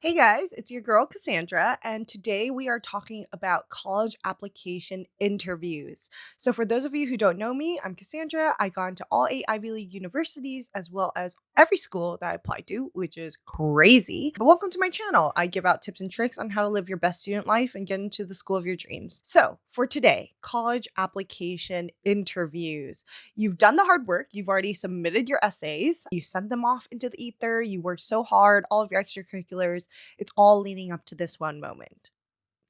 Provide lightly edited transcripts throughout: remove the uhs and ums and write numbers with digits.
Hey guys, it's your girl Cassandra, and today we are talking about college application interviews. So, for those of you who don't know me, I'm Cassandra. I got into all 8 Ivy League universities as well as every school that I applied to, which is crazy. But welcome to my channel. I give out tips and tricks on how to live your best student life and get into the school of your dreams. So, for today, college application interviews. You've done the hard work. You've already submitted your essays. You sent them off into the ether. You worked so hard, all of your extracurriculars. It's all leading up to this one moment.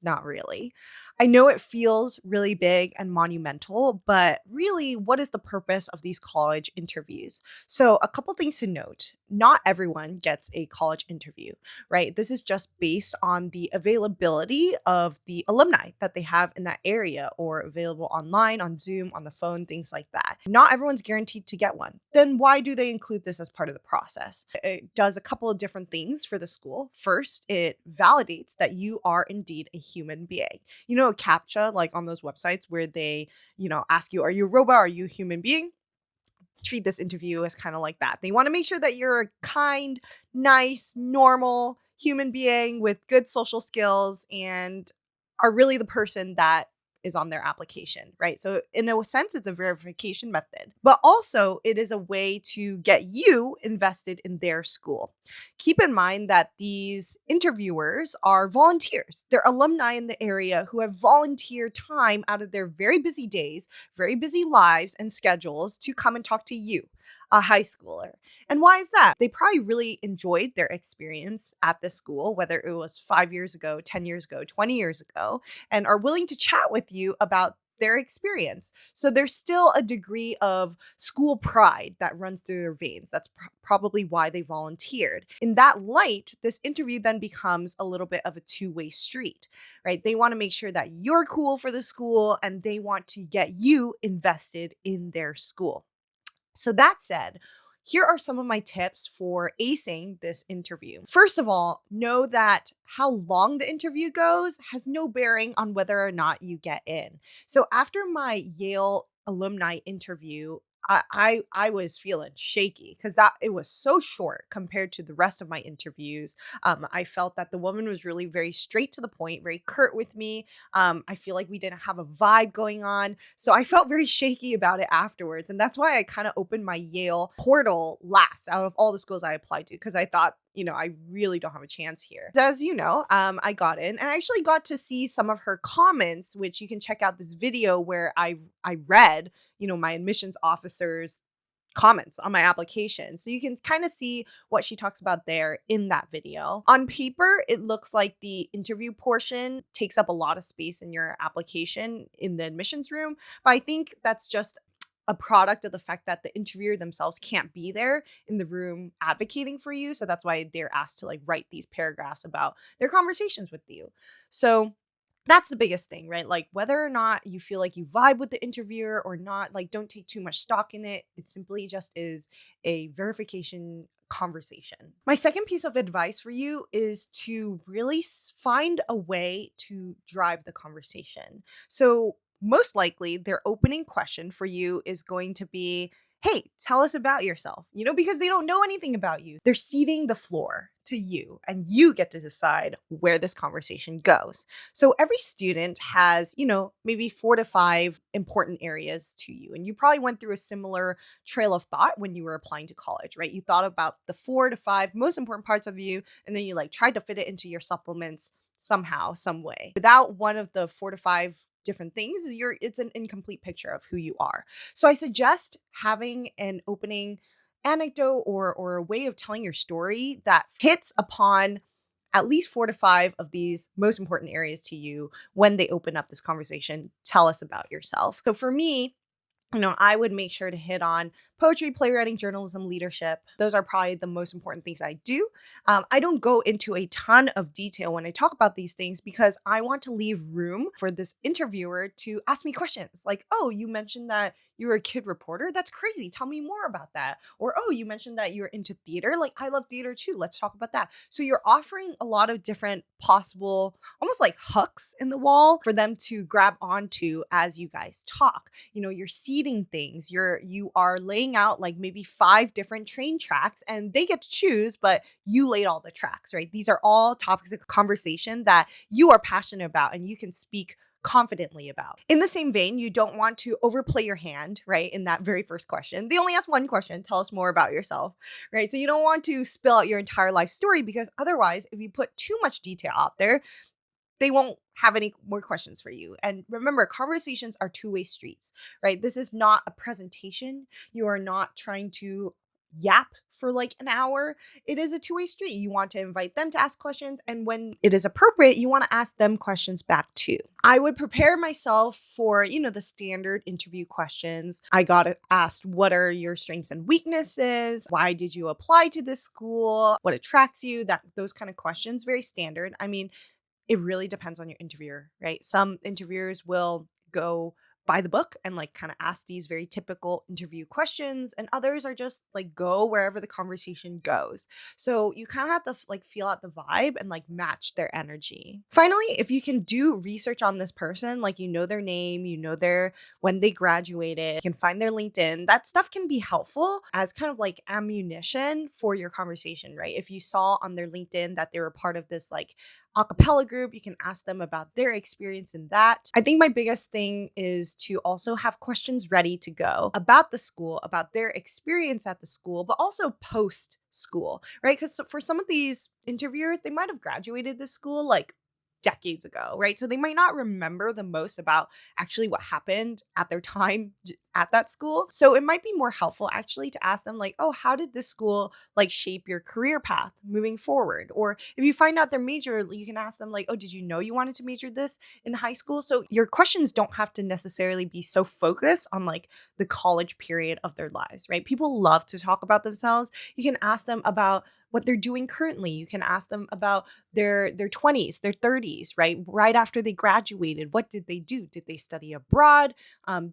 Not really. I know it feels really big and monumental, but really, what is the purpose of these college interviews? So, a couple things to note. Not everyone gets a college interview, right? This is just based on the availability of the alumni that they have in that area or available online, on Zoom, on the phone, things like that. Not everyone's guaranteed to get one. Then why do they include this as part of the process? It does a couple of different things for the school. First, it validates that you are indeed a human being. You know, a CAPTCHA, like on those websites where they, ask you, are you a robot? Are you a human being? Treat this interview as kind of like that. They want to make sure that you're a kind, nice, normal human being with good social skills and are really the person that is on their application, right? So, in a sense, it's a verification method, but also it is a way to get you invested in their school. Keep in mind that these interviewers are volunteers. They're alumni in the area who have volunteered time out of their very busy days, very busy lives and schedules to come and talk to you, a high schooler. And why is that? They probably really enjoyed their experience at the school, whether it was 5 years ago, 10 years ago, 20 years ago, and are willing to chat with you about their experience. So there's still a degree of school pride that runs through their veins. That's probably why they volunteered. In that light, this interview then becomes a little bit of a two-way street, right? They want to make sure that you're cool for the school and they want to get you invested in their school. So that said, here are some of my tips for acing this interview. First of all, know that how long the interview goes has no bearing on whether or not you get in. So after my Yale alumni interview, I was feeling shaky because that it was so short compared to the rest of my interviews. I felt that the woman was really very straight to the point, very curt with me. I feel like we didn't have a vibe going on, so I felt very shaky about it afterwards, and that's why I kind of opened my Yale portal last out of all the schools I applied to because I thought, I really don't have a chance here. As you know, I got in and I actually got to see some of her comments, which you can check out this video where I read, my admissions officer's comments on my application. So you can kind of see what she talks about there in that video. On paper, it looks like the interview portion takes up a lot of space in your application in the admissions room, but I think that's just a product of the fact that the interviewer themselves can't be there in the room advocating for you. So that's why they're asked to like write these paragraphs about their conversations with you. So that's the biggest thing, right? Like whether or not you feel like you vibe with the interviewer or not, like don't take too much stock in it. It simply just is a verification conversation. My second piece of advice for you is to really find a way to drive the conversation. So most likely their opening question for you is going to be, hey, tell us about yourself, because they don't know anything about you. They're ceding the floor to you and you get to decide where this conversation goes. So every student has, maybe 4 to 5 important areas to you. And you probably went through a similar trail of thought when you were applying to college, right? You thought about the 4 to 5 most important parts of you, and then you like tried to fit it into your supplements somehow, some way. Without one of the 4 to 5 different things, it's an incomplete picture of who you are. So I suggest having an opening anecdote or a way of telling your story that hits upon at least 4 to 5 of these most important areas to you when they open up this conversation. Tell us about yourself. So for me, I would make sure to hit on poetry, playwriting, journalism, leadership. Those are probably the most important things I do. I don't go into a ton of detail when I talk about these things because I want to leave room for this interviewer to ask me questions like, oh, you mentioned that you're a kid reporter. That's crazy. Tell me more about that. Or, oh, you mentioned that you're into theater. Like, I love theater too. Let's talk about that. So you're offering a lot of different possible, almost like hooks in the wall for them to grab onto as you guys talk. You're seeding things. You are laying laying out like maybe 5 different train tracks and they get to choose, but you laid all the tracks, right? These are all topics of conversation that you are passionate about and you can speak confidently about. In the same vein, you don't want to overplay your hand, right? In that very first question. They only ask one question, tell us more about yourself, right? So you don't want to spill out your entire life story because otherwise, if you put too much detail out there, they won't have any more questions for you. And remember, conversations are two-way streets, right? This is not a presentation. You are not trying to yap for like an hour. It is a two-way street. You want to invite them to ask questions. And when it is appropriate, you want to ask them questions back too. I would prepare myself for, the standard interview questions. I got asked, what are your strengths and weaknesses? Why did you apply to this school? What attracts you? Those kind of questions, very standard. I mean, it really depends on your interviewer, right? Some interviewers will go by the book and like kind of ask these very typical interview questions, and others are just like go wherever the conversation goes. So you kind of have to like feel out the vibe and like match their energy. Finally, if you can do research on this person, like their name, their when they graduated, you can find their LinkedIn. That stuff can be helpful as kind of like ammunition for your conversation, right? If you saw on their LinkedIn that they were part of this like a cappella group, you can ask them about their experience in that. I think my biggest thing is to also have questions ready to go about the school, about their experience at the school, but also post school, right? Because for some of these interviewers, they might have graduated this school like decades ago, right? So they might not remember the most about actually what happened at their time at that school. So it might be more helpful actually to ask them like, oh, how did this school like shape your career path moving forward? Or if you find out their major, you can ask them like, oh, did you know you wanted to major this in high school? So your questions don't have to necessarily be so focused on like the college period of their lives, right? People love to talk about themselves. You can ask them about what they're doing currently. You can ask them about their 20s, their 30s, right? Right after they graduated, what did they do? Did they study abroad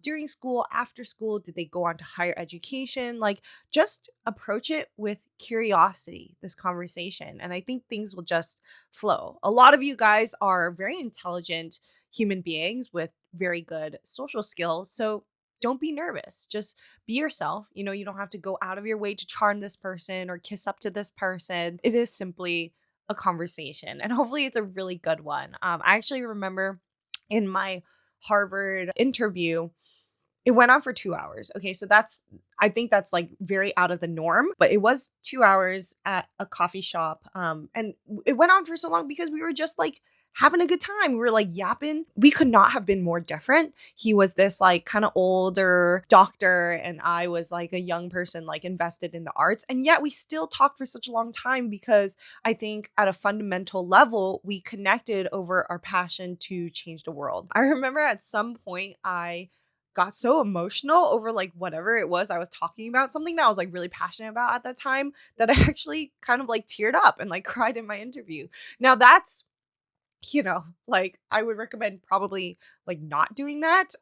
during school, after school? Did they go on to higher education? Like just approach it with curiosity, this conversation. And I think things will just flow. A lot of you guys are very intelligent human beings with very good social skills. So don't be nervous. Just be yourself. You don't have to go out of your way to charm this person or kiss up to this person. It is simply a conversation, and hopefully it's a really good one. I actually remember in my Harvard interview, it went on for 2 hours. Okay, so I think that's like very out of the norm, but it was 2 hours at a coffee shop. And it went on for so long because we were just like having a good time. We were like yapping. We could not have been more different. He was this like kind of older doctor, and I was like a young person like invested in the arts. And yet we still talked for such a long time because I think at a fundamental level, we connected over our passion to change the world. I remember at some point I got so emotional over like whatever it was I was talking about, something that I was like really passionate about at that time, that I actually kind of like teared up and like cried in my interview. Now that's like I would recommend probably like not doing that.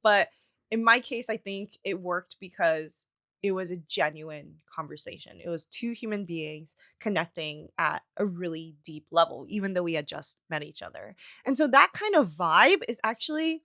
But in my case, I think it worked because it was a genuine conversation. It was two human beings connecting at a really deep level, even though we had just met each other. And so that kind of vibe is actually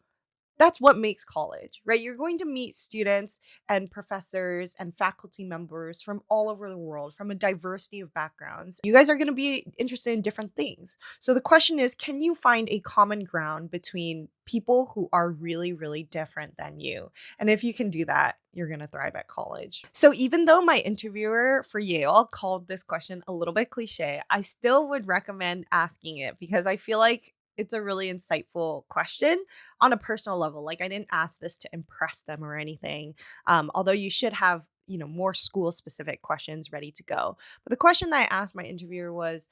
that's what makes college, right? You're going to meet students and professors and faculty members from all over the world, from a diversity of backgrounds. You guys are going to be interested in different things. So the question is, can you find a common ground between people who are really, really different than you? And if you can do that, you're going to thrive at college. So even though my interviewer for Yale called this question a little bit cliche, I still would recommend asking it because I feel like it's a really insightful question on a personal level. Like I didn't ask this to impress them or anything. Although you should have, more school specific questions ready to go. But the question that I asked my interviewer was,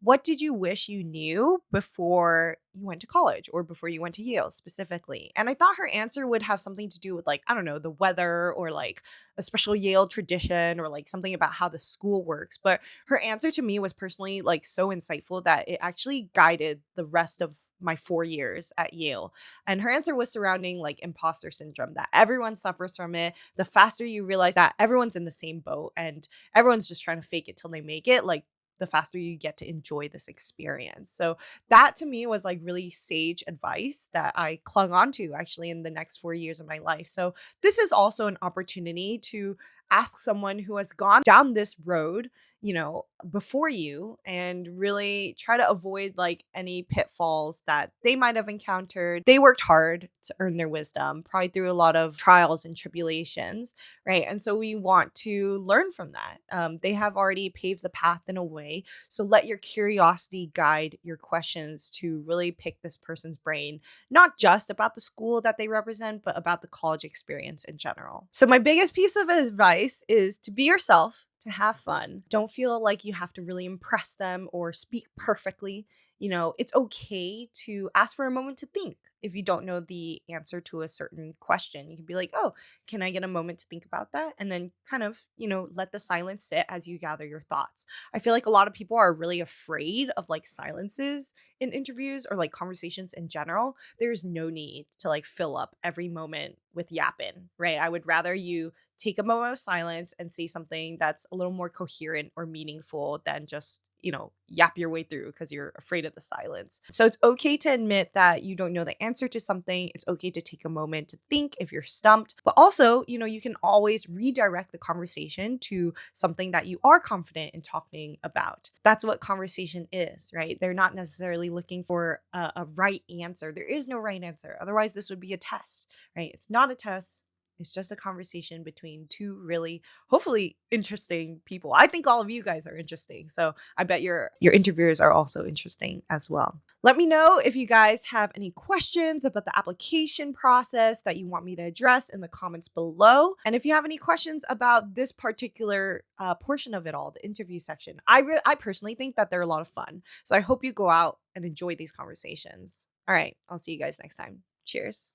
what did you wish you knew before you went to college or before you went to Yale specifically? And I thought her answer would have something to do with like, I don't know, the weather or like a special Yale tradition or like something about how the school works. But her answer to me was personally like so insightful that it actually guided the rest of my 4 years at Yale. And her answer was surrounding like imposter syndrome, that everyone suffers from it. The faster you realize that everyone's in the same boat and everyone's just trying to fake it till they make it, like the faster you get to enjoy this experience. So that to me was like really sage advice that I clung on to actually in the next 4 years of my life. So this is also an opportunity to ask someone who has gone down this road, before you, and really try to avoid like any pitfalls that they might have encountered. They worked hard to earn their wisdom, probably through a lot of trials and tribulations, right? And so we want to learn from that. They have already paved the path in a way. So let your curiosity guide your questions to really pick this person's brain, not just about the school that they represent, but about the college experience in general. So, my biggest piece of advice is to be yourself, to have fun. Don't feel like you have to really impress them or speak perfectly. It's okay to ask for a moment to think. If you don't know the answer to a certain question, you can be like, oh, can I get a moment to think about that? And then kind of, let the silence sit as you gather your thoughts. I feel like a lot of people are really afraid of like silences in interviews or like conversations in general. There's no need to like fill up every moment with yapping, right? I would rather you take a moment of silence and say something that's a little more coherent or meaningful than just, yap your way through because you're afraid of the silence. So it's okay to admit that you don't know the answer to something. It's okay to take a moment to think if you're stumped. But also, you can always redirect the conversation to something that you are confident in talking about. That's what conversation is, right? They're not necessarily looking for a right answer. There is no right answer. Otherwise, this would be a test, right? It's not a test. It's just a conversation between two really, hopefully, interesting people. I think all of you guys are interesting. So I bet your interviewers are also interesting as well. Let me know if you guys have any questions about the application process that you want me to address in the comments below. And if you have any questions about this particular portion of it all, the interview section, I personally think that they're a lot of fun. So I hope you go out and enjoy these conversations. All right, I'll see you guys next time. Cheers.